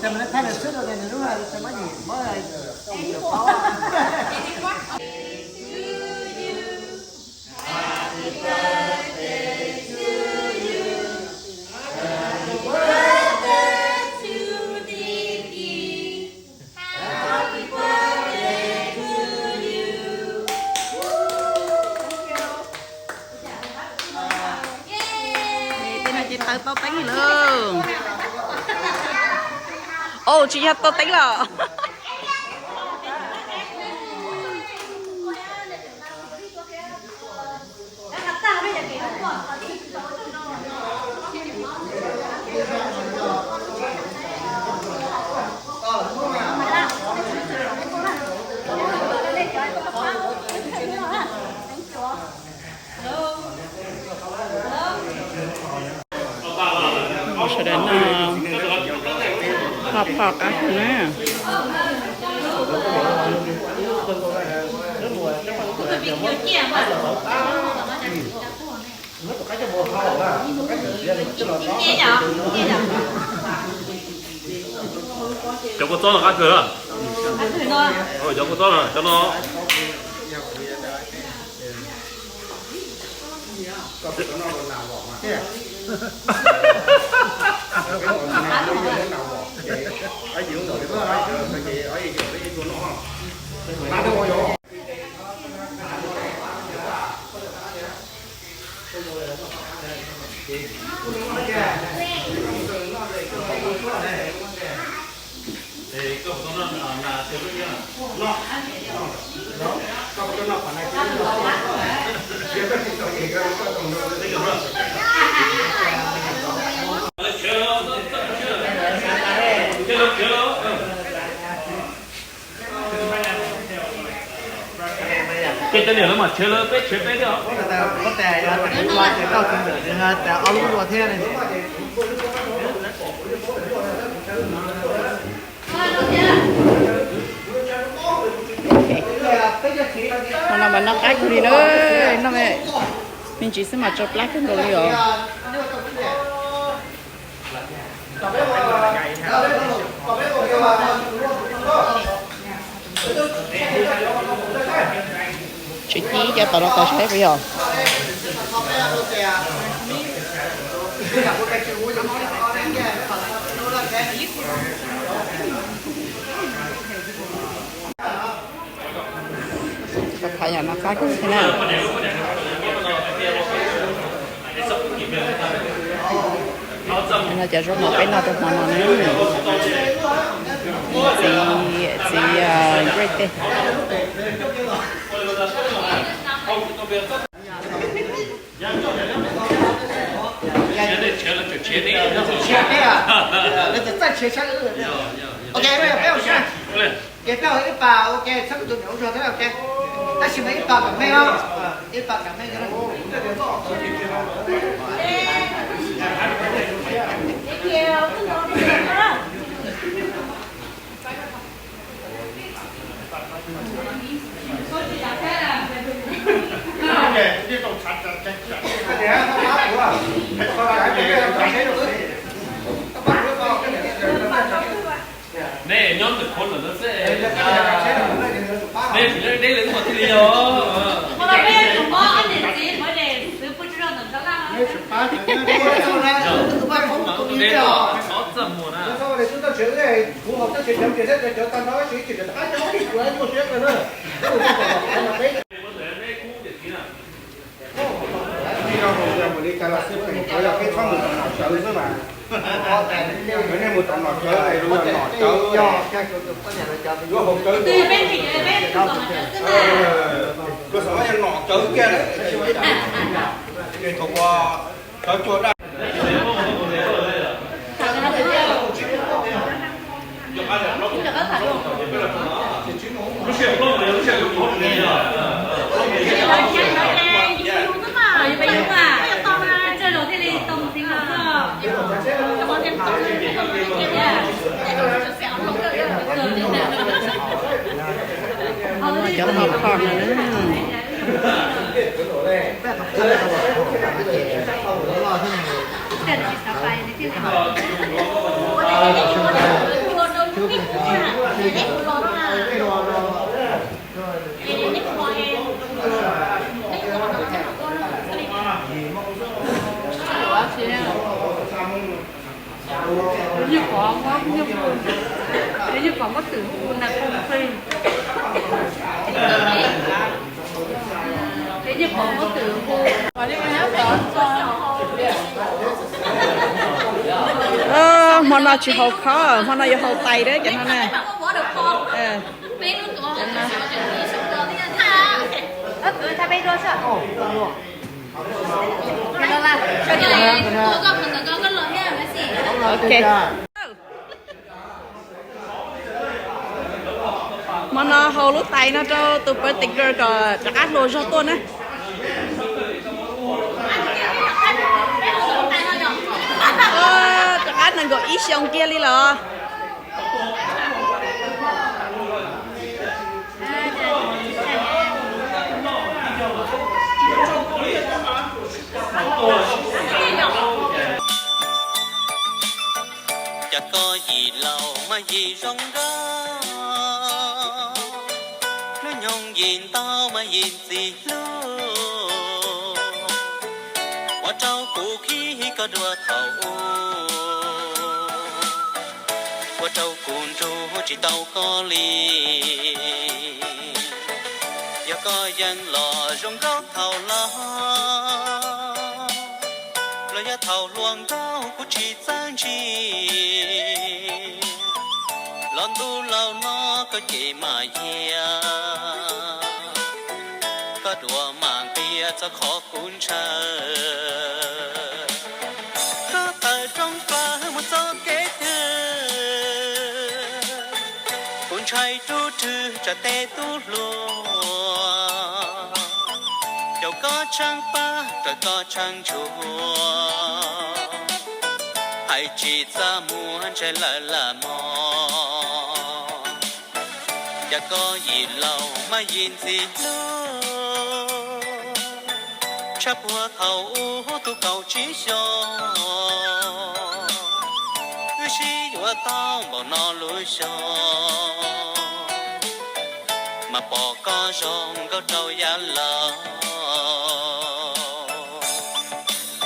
怎么太能吃到的那种什么你什么包啊？tới tao tính luôn. Ồ, chị tao tính rồi. Sẽ đến họp các nè. Cháu có to là cá cửa. Cháu có to là cho nó. Ở giữa người đó ở gì ở gì cái chỗ nó ba cái ngôi vô thì cậu nó là theo cái kia nó không cho nó phải này cái cái gì cái cái gì cái tên này nó mà chơi lớn chơi bé được có tè qua cái tao cũng được tè ao lúc qua thế này Mà nó cái gì nữa nó mẹ mình chỉ xem mà chụp like cái đồ đi rồi. Chị chỉ cho tao nó có thấy bây giờ. Phải là nó cái thế nào? Nó chỉ rất một cái nào trong mà nó nữa. Chị great day.切对啊，那就再切切个。OK， 不要切，给到一把 OK， 差不多牛肉都 OK， 但是没一把没有，一把没有。Nè nhóm được con là nó sẽ nè chỉ đây là một cái điều我那边有猫，俺得自我得是不知道能干啦。nè nó怎么呢？我哋知道全係符合得全兩件咧，就但係嗰時其實大家好啲鬼我寫嘅啦。Đi cả là xếp thành có là cái phong một tầng nọ chớ nữa mà. Cái này một tầng nọ chớ này luôn là nọ chớ. Có hộp chớ. Từ bên thì bên còn Có sợ anh nọ chớ kia đấy. Cái thuộc chớ chuột đây. Cho hộp con này nữa. cái cũ à để đấy cũ lò đó à để đấy cũ lò em đấy cũ lò đó chắc là con nó sẽ đi quá chị như có như nếu như có mất tử là không phim thế như có mất tử mà nó chỉ hậu khó mà nó giờ hậu tay đấy cho nó nè bên luôn có chuẩn bị xong rồi thì tha tha bên rồi sao cái đó là cái này có cái lời ha mấy gì ok mà nó hậu lúc tay nó cho tụi bên tình cờ có chắc ăn đồ cho tôi nè chắc ăn là gọi ít xong kia đi lò chả có gì lâu mà gì rong rã nó nhung nhìn tao mà nhìn gì luôn qua trâu cụ khí có đua thầu qua trâu cuốn trâu chỉ tao có lì giờ có dân lò rong róc thầu lo lo ya thầu luồng rau của chỉ sang chi lon tu lâu nó có chỉ mà ye có đùa màng bia cho khó cuốn chờ có thời trong pha một gió kế thừa cuốn trai tu trừ cho tê tu lùa dẫu có trăng pa rồi có trăng chùa hãy chỉ ra muốn trái lại là mò chả có gì lâu mà nhìn gì luôn chắp hoa thầu tu cầu chỉ cho cứ chỉ hoa tao bảo nó lối cho mà bỏ có rong có trâu giá lờ